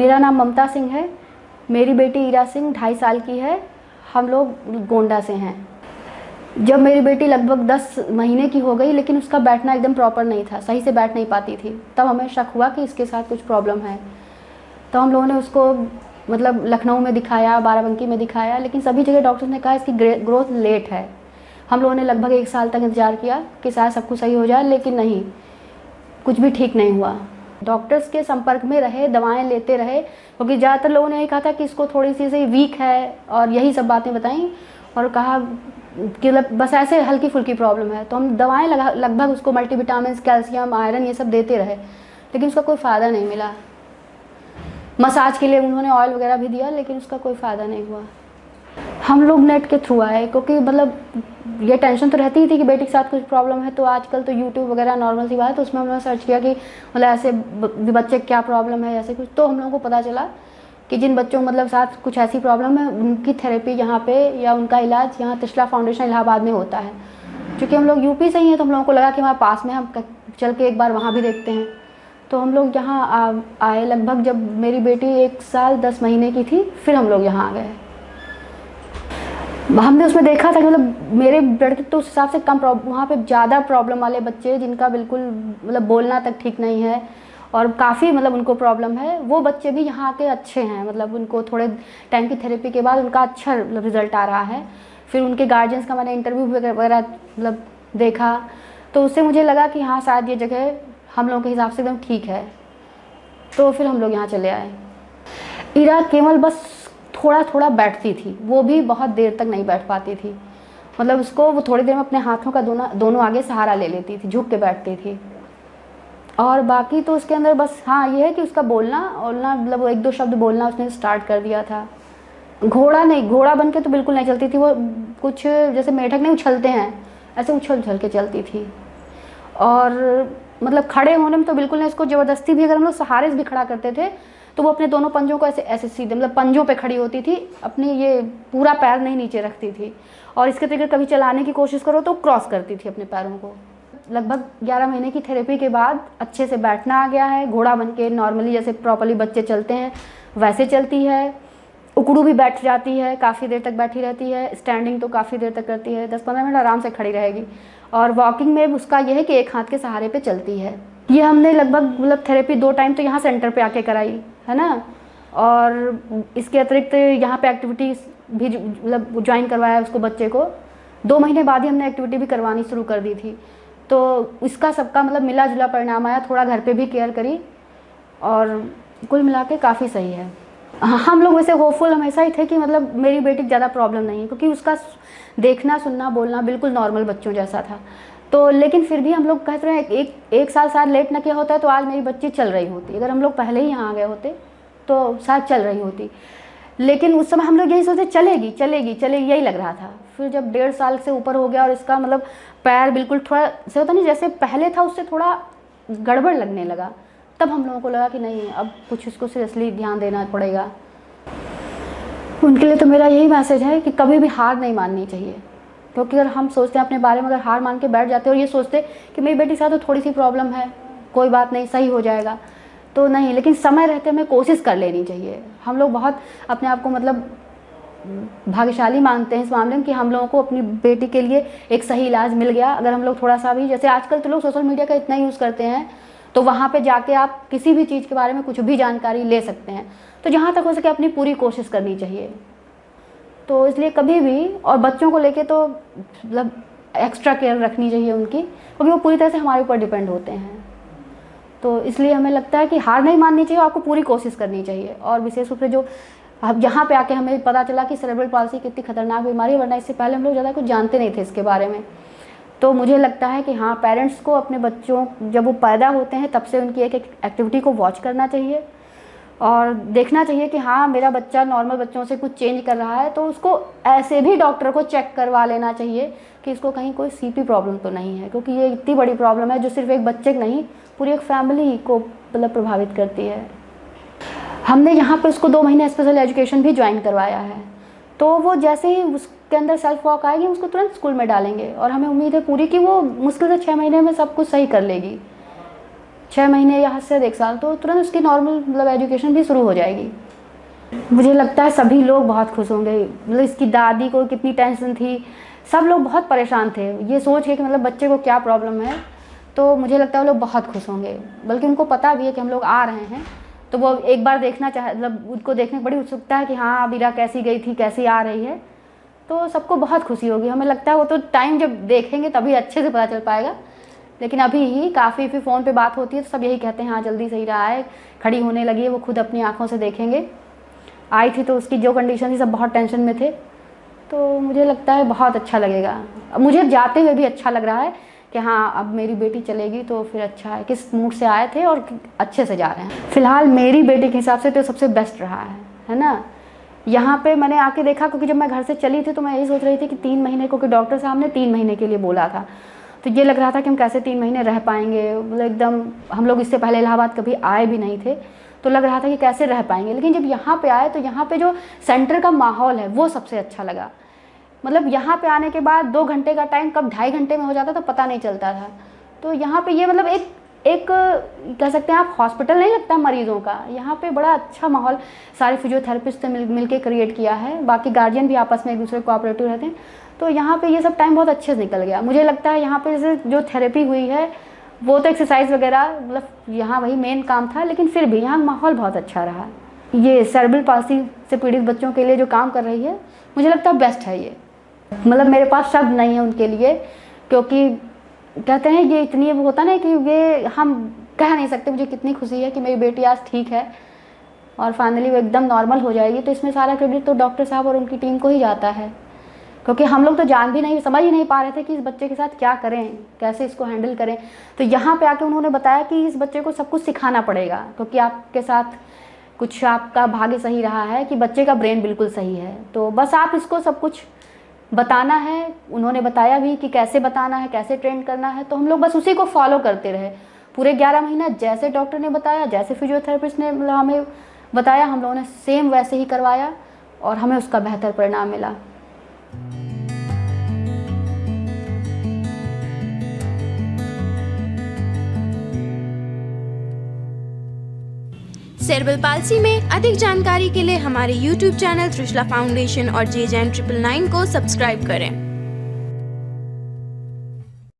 मेरा नाम ममता सिंह है। मेरी बेटी ईरा सिंह 2.5 साल की है। हम लोग गोंडा से हैं। जब मेरी बेटी लगभग 10 महीने की हो गई, लेकिन उसका बैठना एकदम प्रॉपर नहीं था, सही से बैठ नहीं पाती थी। तब हमें शक हुआ कि इसके साथ कुछ प्रॉब्लम है। तो हम लोगों ने उसको मतलब लखनऊ में दिखाया, बाराबंकी में दिखाया, लेकिन सभी जगह डॉक्टर्स ने कहा इसकी ग्रोथ लेट है। हम लोगों ने लगभग 1 साल तक इंतज़ार किया कि शायद सब कुछ सही हो जाए, लेकिन नहीं, कुछ भी ठीक नहीं हुआ। डॉक्टर्स के संपर्क में रहे, दवाएं लेते रहे, क्योंकि ज़्यादातर लोगों ने यही कहा था कि इसको थोड़ी सी वीक है और यही सब बातें बताई और कहा कि बस ऐसे हल्की फुल्की प्रॉब्लम है। तो हम दवाएं लगभग उसको मल्टीविटामिन, कैल्शियम, आयरन ये सब देते रहे, लेकिन उसका कोई फ़ायदा नहीं मिला। मसाज के लिए उन्होंने ऑयल वगैरह भी दिया, लेकिन उसका कोई फ़ायदा नहीं हुआ। हम लोग नेट के थ्रू आए, क्योंकि मतलब ये टेंशन तो रहती ही थी कि बेटी के साथ कुछ प्रॉब्लम है। तो आजकल तो यूट्यूब वगैरह नॉर्मल सी बात है, तो उसमें हम लोगों ने सर्च किया कि मतलब ऐसे बच्चे क्या प्रॉब्लम है, ऐसे कुछ। तो हम लोगों को पता चला कि जिन बच्चों मतलब साथ कुछ ऐसी प्रॉब्लम है, उनकी थेरेपी यहाँ पे या उनका इलाज यहाँ त्रिशला फाउंडेशन इलाहाबाद में होता है। क्योंकि हम लोग यूपी से ही हैं, तो हम लोगों को लगा कि हमारे पास में, हम चल के एक बार वहाँ भी देखते हैं। तो हम लोग यहाँ आए लगभग जब मेरी बेटी 1 साल 10 महीने की थी, फिर हम लोग यहाँ आ गए। हमने उसमें देखा था कि मतलब मेरे ब्लड के तो उस हिसाब से कम वहाँ पे ज़्यादा प्रॉब्लम वाले बच्चे, जिनका बिल्कुल मतलब बोलना तक ठीक नहीं है और काफ़ी मतलब उनको प्रॉब्लम है, वो बच्चे भी यहाँ के अच्छे हैं। मतलब उनको थोड़े टाइम की थेरेपी के बाद उनका अच्छा मतलब रिजल्ट आ रहा है। फिर उनके गार्जियंस का मैंने इंटरव्यू वगैरह मतलब देखा, तो उससे मुझे लगा कि हाँ शायद ये जगह हम लोगों के हिसाब से एकदम ठीक है। तो फिर हम लोग यहाँ चले आए। ईरा केवल बस थोड़ा थोड़ा बैठती थी, वो भी बहुत देर तक नहीं बैठ पाती थी। मतलब उसको वो थोड़ी देर में अपने हाथों का दोनों आगे सहारा ले लेती थी, झुक के बैठती थी। और बाकी तो उसके अंदर बस हाँ ये है कि उसका बोलना मतलब 1-2 शब्द बोलना उसने स्टार्ट कर दिया था। घोड़ा नहीं, घोड़ा बन के तो बिल्कुल नहीं चलती थी। वो कुछ जैसे मेढक नहीं उछलते हैं, ऐसे उछल उछल के चलती थी। और मतलब खड़े होने में तो बिल्कुल नहीं, उसको ज़बरदस्ती भी अगर हम लोग सहारे से भी खड़ा करते थे तो वो अपने दोनों पंजों को ऐसे ऐसे सीधे मतलब पंजों पे खड़ी होती थी, अपनी ये पूरा पैर नहीं नीचे रखती थी। और इसके तरीके कभी चलाने की कोशिश करो तो क्रॉस करती थी अपने पैरों को। लगभग 11 महीने की थेरेपी के बाद अच्छे से बैठना आ गया है। घोड़ा बन के नॉर्मली जैसे प्रॉपर्ली बच्चे चलते हैं वैसे चलती है। उकड़ू भी बैठ जाती है, काफ़ी देर तक बैठी रहती है। स्टैंडिंग तो काफ़ी देर तक करती है, 10-15 मिनट आराम से खड़ी रहेगी। और वॉकिंग में उसका यह है कि एक हाथ के सहारे पे चलती है। ये हमने लगभग मतलब थेरेपी 2 टाइम तो यहाँ सेंटर पे आके कराई है ना। और इसके अतिरिक्त यहाँ पे एक्टिविटीज़ भी मतलब ज्वाइन करवाया उसको, बच्चे को 2 महीने बाद ही हमने एक्टिविटी भी करवानी शुरू कर दी थी। तो इसका सबका मतलब मिला जुला परिणाम आया। थोड़ा घर पे भी केयर करी और कुल मिला के काफ़ी सही है। हम लोग वैसे होपफुल हमेशा ही थे कि मतलब मेरी बेटी ज़्यादा प्रॉब्लम नहीं है, क्योंकि उसका देखना, सुनना, बोलना बिल्कुल नॉर्मल बच्चों जैसा था। तो लेकिन फिर भी हम लोग कहते रहे एक साल शायद लेट ना किया होता है तो आज मेरी बच्ची चल रही होती। अगर हम लोग पहले ही यहाँ आ गए होते तो शायद चल रही होती। लेकिन उस समय हम लोग यही सोचते चलेगी चलेगी चलेगी, यही लग रहा था। फिर जब 1.5 साल से ऊपर हो गया और इसका मतलब पैर बिल्कुल थोड़ा से होता नहीं जैसे पहले था, उससे थोड़ा गड़बड़ लगने लगा, तब हम लोगों को लगा कि नहीं अब कुछ इसको सीरियसली ध्यान देना पड़ेगा। उनके लिए तो मेरा यही मैसेज है कि कभी भी हार नहीं माननी चाहिए। क्योंकि अगर हम सोचते हैं अपने बारे में, अगर हार मान के बैठ जाते हैं और ये सोचते कि मेरी बेटी के साथ तो थोड़ी सी प्रॉब्लम है, कोई बात नहीं, सही हो जाएगा, तो नहीं। लेकिन समय रहते हमें कोशिश कर लेनी चाहिए। हम लोग बहुत अपने आप को मतलब भाग्यशाली मानते हैं इस मामले में कि हम लोगों को अपनी बेटी के लिए एक सही इलाज मिल गया। अगर हम लोग थोड़ा सा भी, जैसे आजकल तो लोग सोशल मीडिया का इतना यूज़ करते हैं, तो वहाँ पे जाके आप किसी भी चीज़ के बारे में कुछ भी जानकारी ले सकते हैं। तो जहाँ तक हो सके अपनी पूरी कोशिश करनी चाहिए। तो इसलिए कभी भी, और बच्चों को लेके तो मतलब एक्स्ट्रा केयर रखनी चाहिए उनकी, क्योंकि वो पूरी तरह से हमारे ऊपर डिपेंड होते हैं। तो इसलिए हमें लगता है कि हार नहीं माननी चाहिए, आपको पूरी कोशिश करनी चाहिए। और विशेष रूप से जो अब यहाँ पे आके हमें पता चला कि सेरेब्रल पाल्सी कितनी खतरनाक बीमारी है, वरना इससे पहले हम लोग ज़्यादा कुछ जानते नहीं थे इसके बारे में। तो मुझे लगता है कि हाँ, पेरेंट्स को अपने बच्चों जब वो पैदा होते हैं तब से उनकी एक एक्टिविटी को वॉच करना चाहिए और देखना चाहिए कि हाँ मेरा बच्चा नॉर्मल बच्चों से कुछ चेंज कर रहा है, तो उसको ऐसे भी डॉक्टर को चेक करवा लेना चाहिए कि इसको कहीं कोई सीपी प्रॉब्लम तो नहीं है। क्योंकि ये इतनी बड़ी प्रॉब्लम है जो सिर्फ एक बच्चे की नहीं, पूरी एक फैमिली को मतलब प्रभावित करती है। हमने यहाँ पे उसको 2 महीने स्पेशल एजुकेशन भी ज्वाइन करवाया है। तो वो जैसे ही उसके अंदर सेल्फ वॉक आएगी, उसको तुरंत स्कूल में डालेंगे और हमें उम्मीद है पूरी कि वो मुश्किल से 6 महीने में सब कुछ सही कर लेगी। 6 महीने या हद से 1 साल, तो तुरंत उसकी नॉर्मल मतलब एजुकेशन भी शुरू हो जाएगी। मुझे लगता है सभी लोग बहुत खुश होंगे। मतलब इसकी दादी को कितनी टेंशन थी, सब लोग बहुत परेशान थे ये सोच के कि मतलब बच्चे को क्या प्रॉब्लम है। तो मुझे लगता है वो लोग बहुत खुश होंगे, बल्कि उनको पता भी है कि हम लोग आ रहे हैं, तो वो एक बार देखना चाहे, मतलब उनको देखने की बड़ी उत्सुकता है कि हाँ वीरा कैसी गई थी, कैसी आ रही है। तो सबको बहुत खुशी होगी। हमें लगता है वो तो टाइम जब देखेंगे तभी अच्छे से पता चल पाएगा, लेकिन अभी ही काफ़ी फिर फ़ोन पे बात होती है तो सब यही कहते हैं हाँ जल्दी सही रहा है, खड़ी होने लगी है, वो खुद अपनी आँखों से देखेंगे। आई थी तो उसकी जो कंडीशन थी सब बहुत टेंशन में थे। तो मुझे लगता है बहुत अच्छा लगेगा। अब मुझे जाते हुए भी अच्छा लग रहा है कि हाँ अब मेरी बेटी चलेगी तो फिर अच्छा है, किस मूड से आए थे और अच्छे से जा रहे हैं। फ़िलहाल मेरी बेटी के हिसाब से तो सबसे बेस्ट रहा है ना। यहाँ पे मैंने आके देखा, क्योंकि जब मैं घर से चली थी तो मैं यही सोच रही थी कि 3 महीने, क्योंकि डॉक्टर साहब ने 3 महीने के लिए बोला था, तो ये लग रहा था कि हम कैसे 3 महीने रह पाएंगे। मतलब एकदम हम लोग इससे पहले इलाहाबाद कभी आए भी नहीं थे, तो लग रहा था कि कैसे रह पाएंगे। लेकिन जब यहाँ पे आए तो यहाँ पे जो सेंटर का माहौल है वो सबसे अच्छा लगा। मतलब यहाँ पे आने के बाद 2 घंटे का टाइम कब 2.5 घंटे में हो जाता था पता नहीं चलता था। तो यहाँ पे ये मतलब एक कह सकते हैं आप हॉस्पिटल नहीं लगता मरीज़ों का। यहाँ पे बड़ा अच्छा माहौल सारे फिजियोथेरेपिस्ट ने मिल के क्रिएट किया है। बाकी गार्जियन भी आपस में एक दूसरे कोऑपरेटिव रहते हैं। तो यहाँ पे ये सब टाइम बहुत अच्छे से निकल गया। मुझे लगता है यहाँ पे जैसे जो थेरेपी हुई है वो तो एक्सरसाइज वगैरह मतलब यहाँ वही मेन काम था, लेकिन फिर भी यहाँ माहौल बहुत अच्छा रहा। ये सेरेब्रल पाल्सी से पीड़ित बच्चों के लिए जो काम कर रही है मुझे लगता है बेस्ट है ये। मतलब मेरे पास शब्द नहीं है उनके लिए, क्योंकि कहते हैं ये इतनी वो होता ना कि ये हम कह नहीं सकते। मुझे कितनी खुशी है कि मेरी बेटी आज ठीक है और फाइनली वो एकदम नॉर्मल हो जाएगी। तो इसमें सारा क्रेडिट तो डॉक्टर साहब और उनकी टीम को ही जाता है, क्योंकि हम लोग तो जान भी नहीं, समझ ही नहीं पा रहे थे कि इस बच्चे के साथ क्या करें, कैसे इसको हैंडल करें। तो यहाँ पे आके उन्होंने बताया कि इस बच्चे को सब कुछ सिखाना पड़ेगा, क्योंकि आपके साथ कुछ आपका भाग्य सही रहा है कि बच्चे का ब्रेन बिल्कुल सही है। तो बस आप इसको सब कुछ बताना है। उन्होंने बताया भी कि कैसे बताना है, कैसे ट्रेन करना है। तो हम लोग बस उसी को फॉलो करते रहे पूरे 11 महीना। जैसे डॉक्टर ने बताया, जैसे फिजियोथेरेपिस्ट ने मतलब हमें बताया, हम लोगों ने सेम वैसे ही करवाया और हमें उसका बेहतर परिणाम मिला। सेरेब्रल पाल्सी में अधिक जानकारी के लिए हमारे YouTube चैनल त्रिशला फाउंडेशन और JJN 999 को सब्सक्राइब करें।